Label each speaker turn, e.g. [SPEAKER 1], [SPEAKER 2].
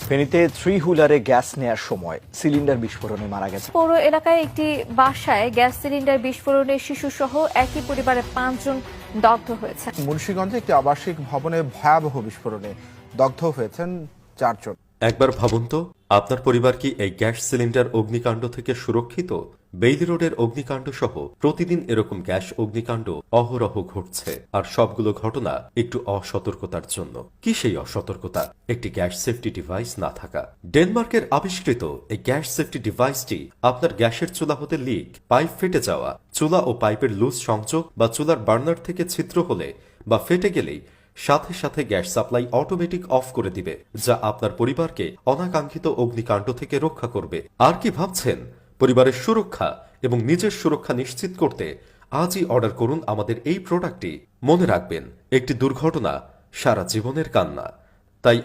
[SPEAKER 1] ফেনীতে three হুইলারে gas নেয়ার সময় সিলিন্ডার বিস্ফোরণে মারা গেছে।
[SPEAKER 2] পৌর এলাকায় একটি বাসায় গ্যাস সিলিন্ডার বিস্ফোরণে শিশুসহ একই পরিবারের 5 জন দগ্ধ হয়েছে।
[SPEAKER 3] মুন্সিগঞ্জে একটি আবাসিক ভবনে ভয়াবহ বিস্ফোরণে দগ্ধ হয়েছেন 4 জন।
[SPEAKER 4] একবার ভাবুন তো, আপনার পরিবার কি এই গ্যাস সিলিন্ডার অগ্নিকাণ্ড থেকে সুরক্ষিত? বেইলি রোডের অগ্নিকাণ্ড সহ প্রতিদিন এরকম গ্যাস অগ্নিকাণ্ড অহরহ ঘটছে, আর সবগুলো ঘটনা একটু অসতর্কতার জন্য। কি সেই অসতর্কতা? একটি গ্যাস সেফটি ডিভাইস না থাকা। ডেনমার্কের আবিষ্কৃত এই গ্যাস সেফটি ডিভাইসটি আপনার গ্যাসের চুলা হতে লিক, পাইপ ফেটে যাওয়া, চুলা ও পাইপের লুজ সংযোগ বা চুলার বার্নার থেকে ছিদ্র হলে বা ফেটে গেলেই সাথে সাথে গ্যাস সাপ্লাই অটোমেটিক অফ করে দিবে, যা আপনার পরিবারকে অনাকাঙ্ক্ষিত অগ্নিকাণ্ড থেকে রক্ষা করবে। আর কি ভাবছেন? পরিবারের সুরক্ষা এবং নিজের সুরক্ষা নিশ্চিত করতে আজই অর্ডার করুন আমাদের এই প্রোডাক্টটি। মনে রাখবেন, একটি দুর্ঘটনা সারা জীবনের কান্না। তাই